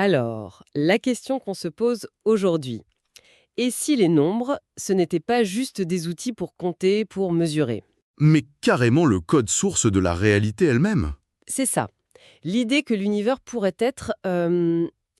Alors, la question qu'on se pose aujourd'hui. Et si les nombres, ce n'étaient pas juste des outils pour compter, pour mesurer? Mais carrément le code source de la réalité elle-même. C'est ça. L'idée que l'univers pourrait être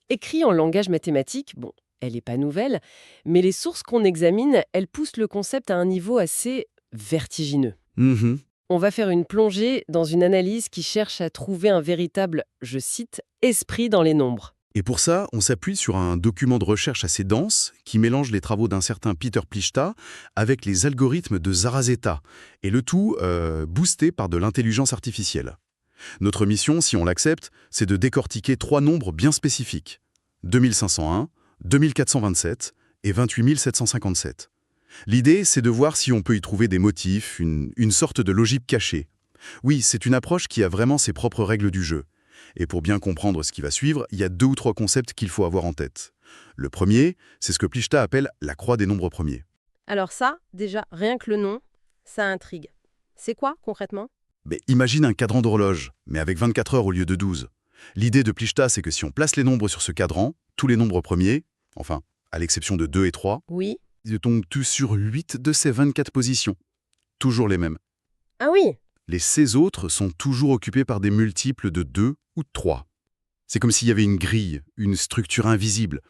écrit en langage mathématique, bon, elle n'est pas nouvelle, mais les sources qu'on examine, elles poussent le concept à un niveau assez vertigineux. Mhm. On va faire une plongée dans une analyse qui cherche à trouver un véritable, je cite, esprit dans les nombres. Et pour ça, on s'appuie sur un document de recherche assez dense qui mélange les travaux d'un certain Peter Plichta avec les algorithmes de Zarazeta, et le tout boosté par de l'intelligence artificielle. Notre mission, si on l'accepte, c'est de décortiquer 3 nombres bien spécifiques: 2501, 2427 et 28757. L'idée, c'est de voir si on peut y trouver des motifs, une sorte de logique cachée. Oui, c'est une approche qui a vraiment ses propres règles du jeu. Et pour bien comprendre ce qui va suivre, il y a 2 ou 3 concepts qu'il faut avoir en tête. Le premier, c'est ce que Plichta appelle la croix des nombres premiers. Alors ça, déjà, rien que le nom, ça intrigue. C'est quoi, concrètement? Mais imagine un cadran d'horloge, mais avec 24 heures au lieu de 12. L'idée de Plichta, c'est que si on place les nombres sur ce cadran, tous les nombres premiers, enfin, à l'exception de 2 et 3, Oui. ils tombent tous sur 8 de ces 24 positions. Toujours les mêmes. Ah oui. Les 16 autres sont toujours occupés par des multiples de 2 ou de 3. C'est comme s'il y avait une grille, une structure invisible.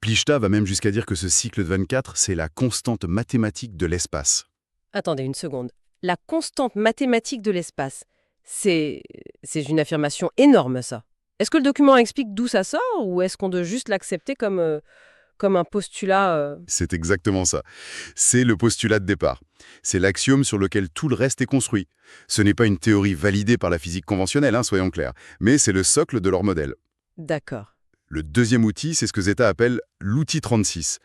Plichta va même jusqu'à dire que ce cycle de 24, c'est la constante mathématique de l'espace. Attendez une seconde. La constante mathématique de l'espace, c'est... c'est une affirmation énorme, ça. Est-ce que le document explique d'où ça sort ou est-ce qu'on doit juste l'accepter comme un postulat C'est exactement ça. C'est le postulat de départ. C'est l'axiome sur lequel tout le reste est construit. Ce n'est pas une théorie validée par la physique conventionnelle, soyons clairs, mais c'est le socle de leur modèle. D'accord. Le deuxième outil, c'est ce que Zeta appelle l'outil 36.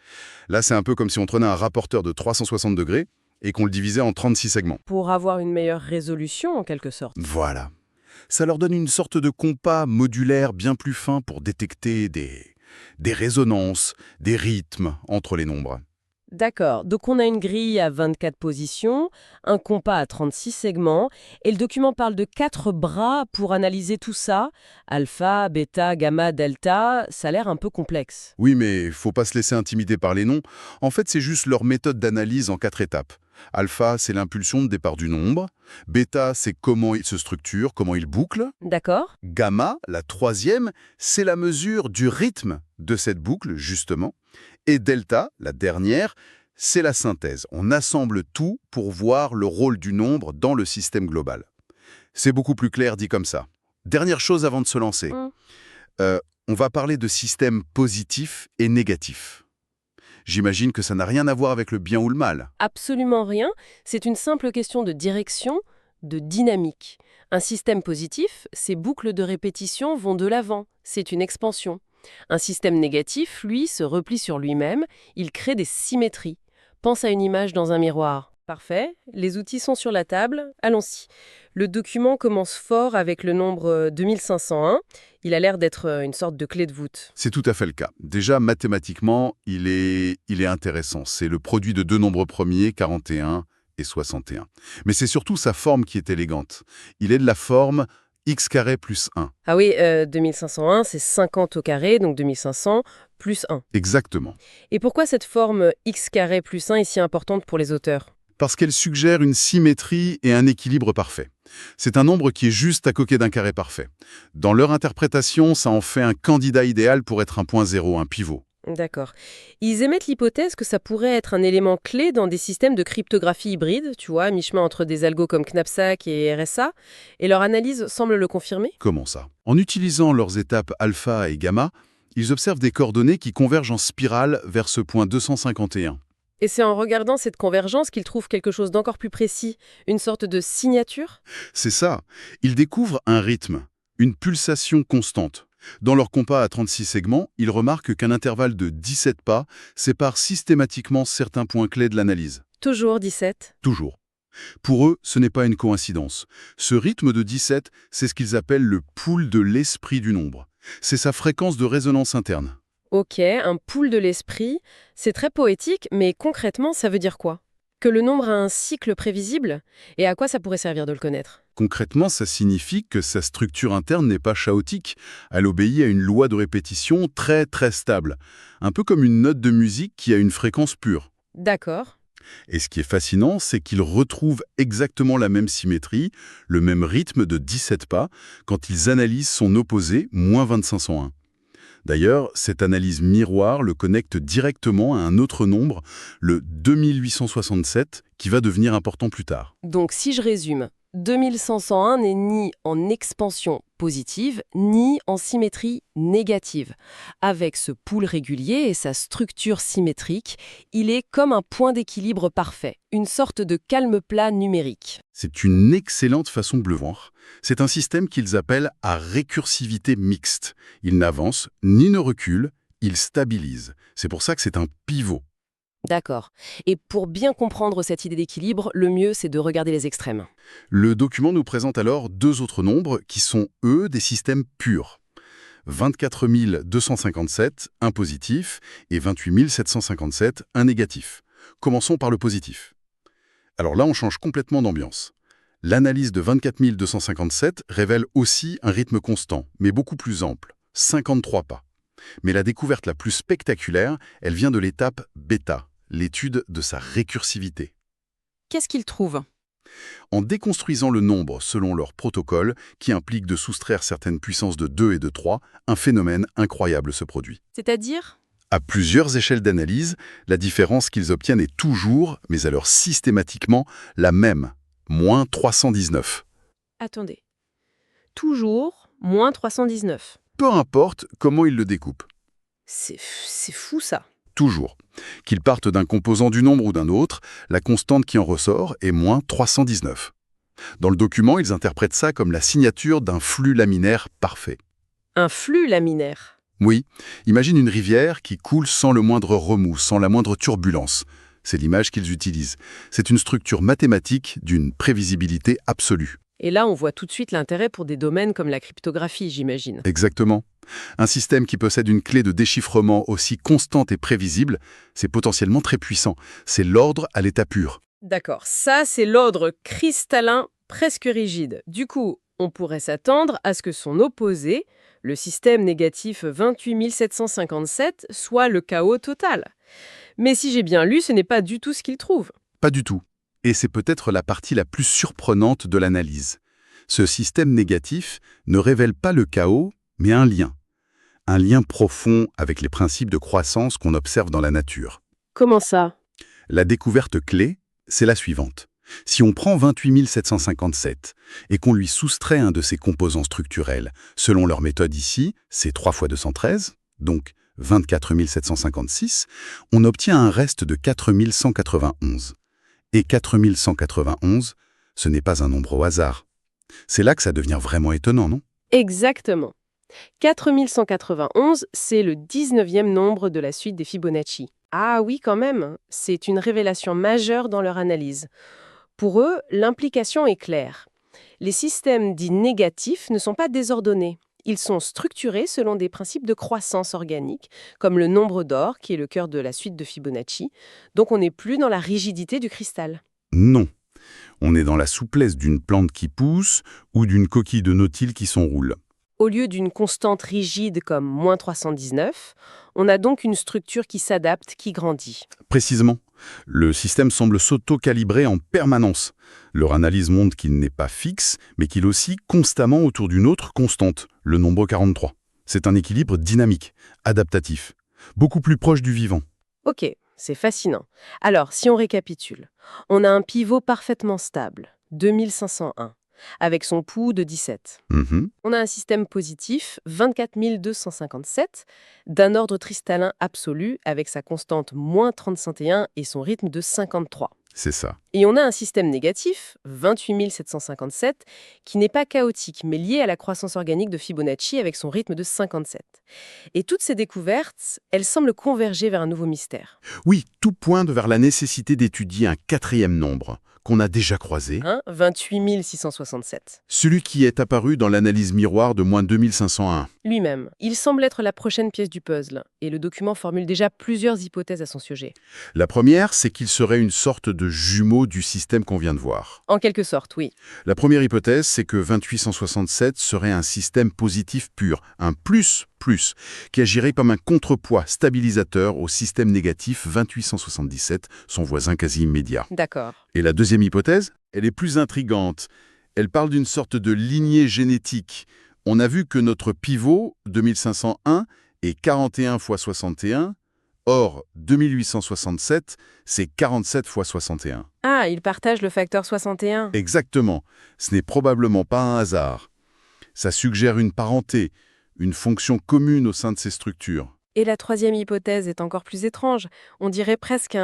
Là, c'est un peu comme si on prenait un rapporteur de 360 degrés et qu'on le divisait en 36 segments. Pour avoir une meilleure résolution, en quelque sorte. Voilà. Ça leur donne une sorte de compas modulaire bien plus fin pour détecter des résonances, des rythmes entre les nombres. D'accord. Donc on a une grille à 24 positions, un compas à 36 segments, et le document parle de 4 bras pour analyser tout ça. Alpha, bêta, gamma, delta, ça a l'air un peu complexe. Oui, mais faut pas se laisser intimider par les noms. En fait, c'est juste leur méthode d'analyse en 4 étapes. Alpha, c'est l'impulsion de départ du nombre. Bêta, c'est comment il se structure, comment il boucle. D'accord? Gamma, la troisième, c'est la mesure du rythme de cette boucle, justement. Et delta, la dernière, c'est la synthèse. On assemble tout pour voir le rôle du nombre dans le système global. C'est beaucoup plus clair dit comme ça. Dernière chose avant de se lancer. Hmm. On va parler de système positif et négatif. J'imagine que ça n'a rien à voir avec le bien ou le mal. Absolument rien. C'est une simple question de direction, de dynamique. Un système positif, ces boucles de répétition vont de l'avant. C'est une expansion. Un système négatif, lui, se replie sur lui-même. Il crée des symétries. Pense à une image dans un miroir. Parfait. Les outils sont sur la table. Allons-y. Le document commence fort avec le nombre 2501. Il a l'air d'être une sorte de clé de voûte. C'est tout à fait le cas. Déjà, mathématiquement, il est intéressant. C'est le produit de 2 nombres premiers, 41 et 61. Mais c'est surtout sa forme qui est élégante. Il est de la forme x carré plus 1. Ah oui, 2501, c'est 50 au carré, donc 2500 plus 1. Exactement. Et pourquoi cette forme x carré plus 1 est si importante pour les auteurs? Parce qu'elle suggère une symétrie et un équilibre parfait. C'est un nombre qui est juste à côté d'un carré parfait. Dans leur interprétation, ça en fait un candidat idéal pour être un point zéro, un pivot. D'accord. Ils émettent l'hypothèse que ça pourrait être un élément clé dans des systèmes de cryptographie hybride, tu vois, à mi-chemin entre des algos comme Knapsack et RSA, et leur analyse semble le confirmer. Comment ça? En utilisant leurs étapes alpha et gamma, ils observent des coordonnées qui convergent en spirale vers ce point 251. Et c'est en regardant cette convergence qu'ils trouvent quelque chose d'encore plus précis, une sorte de signature. C'est ça. Ils découvrent un rythme, une pulsation constante. Dans leur compas à 36 segments, ils remarquent qu'un intervalle de 17 pas sépare systématiquement certains points clés de l'analyse. Toujours 17. Toujours. Pour eux, ce n'est pas une coïncidence. Ce rythme de 17, c'est ce qu'ils appellent le pool de l'esprit du nombre. C'est sa fréquence de résonance interne. Ok, un pool de l'esprit, c'est très poétique, mais concrètement, ça veut dire quoi? Que le nombre a un cycle prévisible? Et à quoi ça pourrait servir de le connaître? Concrètement, ça signifie que sa structure interne n'est pas chaotique. Elle obéit à une loi de répétition très très stable. Un peu comme une note de musique qui a une fréquence pure. D'accord. Et ce qui est fascinant, c'est qu'ils retrouvent exactement la même symétrie, le même rythme de 17 pas, quand ils analysent son opposé, moins 2501. D'ailleurs, cette analyse miroir le connecte directement à un autre nombre, le 2867, qui va devenir important plus tard. Donc si je résume, 2101 n'est ni en expansion positive, ni en symétrie négative. Avec ce pool régulier et sa structure symétrique, il est comme un point d'équilibre parfait, une sorte de calme plat numérique. C'est une excellente façon de le voir. C'est un système qu'ils appellent à récursivité mixte. Il n'avance ni ne recule, il stabilise. C'est pour ça que c'est un pivot. D'accord. Et pour bien comprendre cette idée d'équilibre, le mieux c'est de regarder les extrêmes. Le document nous présente alors deux autres nombres qui sont, eux, des systèmes purs. 24 257, un positif, et 28 757, un négatif. Commençons par le positif. Alors là, on change complètement d'ambiance. L'analyse de 24 257 révèle aussi un rythme constant, mais beaucoup plus ample, 53 pas. Mais la découverte la plus spectaculaire, elle vient de l'étape bêta, l'étude de sa récursivité. Qu'est-ce qu'il trouve? En déconstruisant le nombre selon leur protocole, qui implique de soustraire certaines puissances de 2 et de 3, un phénomène incroyable se produit. C'est-à-dire? À plusieurs échelles d'analyse, la différence qu'ils obtiennent est toujours, mais alors systématiquement, la même, moins 319. Attendez. Toujours moins 319. Peu importe comment ils le découpent. C'est fou ça. Toujours. Qu'ils partent d'un composant du nombre ou d'un autre, la constante qui en ressort est moins 319. Dans le document, ils interprètent ça comme la signature d'un flux laminaire parfait. Un flux laminaire. Oui, imagine une rivière qui coule sans le moindre remous, sans la moindre turbulence. C'est l'image qu'ils utilisent. C'est une structure mathématique d'une prévisibilité absolue. Et là, on voit tout de suite l'intérêt pour des domaines comme la cryptographie, j'imagine. Exactement. Un système qui possède une clé de déchiffrement aussi constante et prévisible, c'est potentiellement très puissant. C'est l'ordre à l'état pur. D'accord, ça c'est l'ordre cristallin presque rigide. Du coup, on pourrait s'attendre à ce que son opposé, le système négatif 28 757, soit le chaos total. Mais si j'ai bien lu, ce n'est pas du tout ce qu'il trouve. Pas du tout. Et c'est peut-être la partie la plus surprenante de l'analyse. Ce système négatif ne révèle pas le chaos, mais un lien. Un lien profond avec les principes de croissance qu'on observe dans la nature. Comment ça? La découverte clé, c'est la suivante. Si on prend 28 757 et qu'on lui soustrait un de ses composants structurels, selon leur méthode ici, c'est 3 fois 213, donc 24 756, on obtient un reste de 4191. Et 4191, ce n'est pas un nombre au hasard. C'est là que ça devient vraiment étonnant, non? Exactement. 4191, c'est le 19e nombre de la suite des Fibonacci. Ah oui, quand même, c'est une révélation majeure dans leur analyse. Pour eux, l'implication est claire. Les systèmes dits négatifs ne sont pas désordonnés. Ils sont structurés selon des principes de croissance organique, comme le nombre d'or, qui est le cœur de la suite de Fibonacci. Donc on n'est plus dans la rigidité du cristal. Non. On est dans la souplesse d'une plante qui pousse ou d'une coquille de nautile qui s'enroule. Au lieu d'une constante rigide comme moins 319, on a donc une structure qui s'adapte, qui grandit. Précisément. Le système semble s'auto-calibrer en permanence. Leur analyse montre qu'il n'est pas fixe, mais qu'il oscille constamment autour d'une autre constante, le nombre 43. C'est un équilibre dynamique, adaptatif, beaucoup plus proche du vivant. Ok, c'est fascinant. Alors, si on récapitule, on a un pivot parfaitement stable, 2501, avec son pouls de 17. Mhm. On a un système positif, 24 257, d'un ordre cristallin absolu, avec sa constante moins 31 et son rythme de 53. C'est ça. Et on a un système négatif, 28 757, qui n'est pas chaotique, mais lié à la croissance organique de Fibonacci avec son rythme de 57. Et toutes ces découvertes, elles semblent converger vers un nouveau mystère. Oui, tout pointe vers la nécessité d'étudier un quatrième nombre, qu'on a déjà croisé. Hein, 28 667. Celui qui est apparu dans l'analyse miroir de moins 2501. Lui-même. Il semble être la prochaine pièce du puzzle, et le document formule déjà plusieurs hypothèses à son sujet. La première, c'est qu'il serait une sorte de jumeau du système qu'on vient de voir. En quelque sorte, oui. La première hypothèse, c'est que 2867 serait un système positif pur, un plus, qui agirait comme un contrepoids stabilisateur au système négatif 2877, son voisin quasi immédiat. D'accord. Et la deuxième hypothèse, elle est plus intrigante. Elle parle d'une sorte de lignée génétique. On a vu que notre pivot, 2501, est 41 fois 61. Or, 2867, c'est 47 fois 61. Ah, il partage le facteur 61. Exactement. Ce n'est probablement pas un hasard. Ça suggère une parenté, une fonction commune au sein de ces structures. Et la troisième hypothèse est encore plus étrange. On dirait presque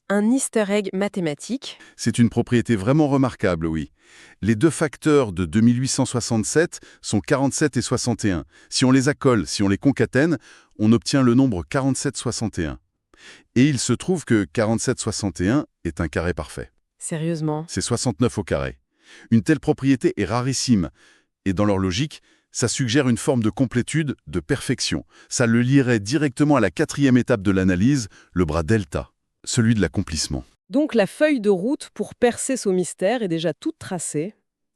un easter egg mathématique. C'est une propriété vraiment remarquable, oui. Les deux facteurs de 2867 sont 47 et 61. Si on les accole, si on les concatène, on obtient le nombre 4761. Et il se trouve que 4761 est un carré parfait. Sérieusement. C'est 69 au carré. Une telle propriété est rarissime. Et dans leur logique, ça suggère une forme de complétude, de perfection. Ça le lierait directement à la quatrième étape de l'analyse, le bras delta, celui de l'accomplissement. Donc la feuille de route pour percer ce mystère est déjà toute tracée.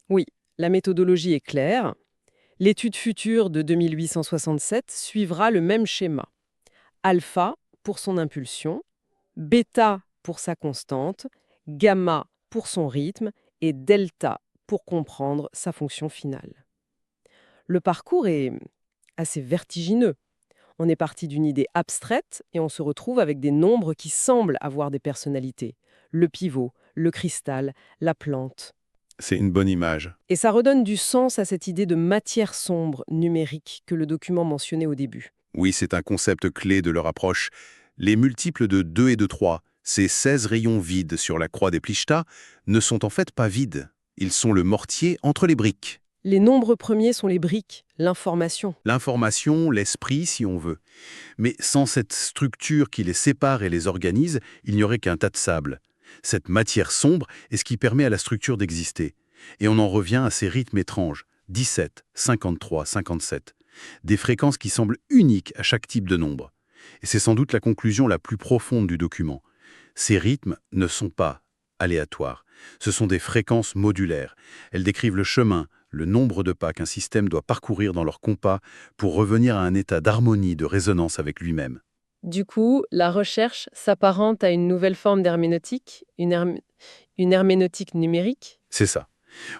Oui, la méthodologie est claire. L'étude future de 2867 suivra le même schéma. Alpha pour son impulsion, bêta pour sa constante, gamma pour son rythme et delta pour comprendre sa fonction finale. Le parcours est assez vertigineux. On est parti d'une idée abstraite et on se retrouve avec des nombres qui semblent avoir des personnalités. Le pivot, le cristal, la plante. C'est une bonne image. Et ça redonne du sens à cette idée de matière sombre numérique que le document mentionnait au début. Oui, c'est un concept clé de leur approche. Les multiples de 2 et de 3, ces 16 rayons vides sur la croix des Plichta, ne sont en fait pas vides. Ils sont le mortier entre les briques. Les nombres premiers sont les briques, l'information. L'information, l'esprit, si on veut. Mais sans cette structure qui les sépare et les organise, il n'y aurait qu'un tas de sable. Cette matière sombre est ce qui permet à la structure d'exister. Et on en revient à ces rythmes étranges, 17, 53, 57. Des fréquences qui semblent uniques à chaque type de nombre. Et c'est sans doute la conclusion la plus profonde du document. Ces rythmes ne sont pas aléatoires. Ce sont des fréquences modulaires. Elles décrivent le chemin, le nombre de pas qu'un système doit parcourir dans leur compas pour revenir à un état d'harmonie, de résonance avec lui-même. Du coup, la recherche s'apparente à une nouvelle forme d'herméneutique, une herméneutique numérique. C'est ça.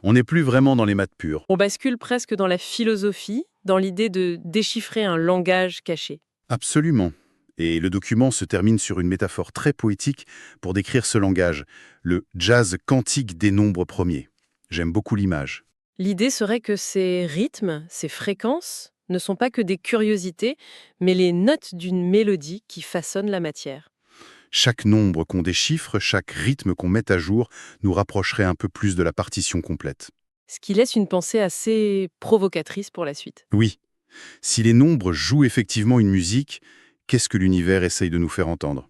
On n'est plus vraiment dans les maths pures. On bascule presque dans la philosophie, dans l'idée de déchiffrer un langage caché. Absolument. Et le document se termine sur une métaphore très poétique pour décrire ce langage, le jazz quantique des nombres premiers. J'aime beaucoup l'image. L'idée serait que ces rythmes, ces fréquences, ne sont pas que des curiosités, mais les notes d'une mélodie qui façonne la matière. Chaque nombre qu'on déchiffre, chaque rythme qu'on met à jour, nous rapprocherait un peu plus de la partition complète. Ce qui laisse une pensée assez provocatrice pour la suite. Oui, si les nombres jouent effectivement une musique, qu'est-ce que l'univers essaye de nous faire entendre ?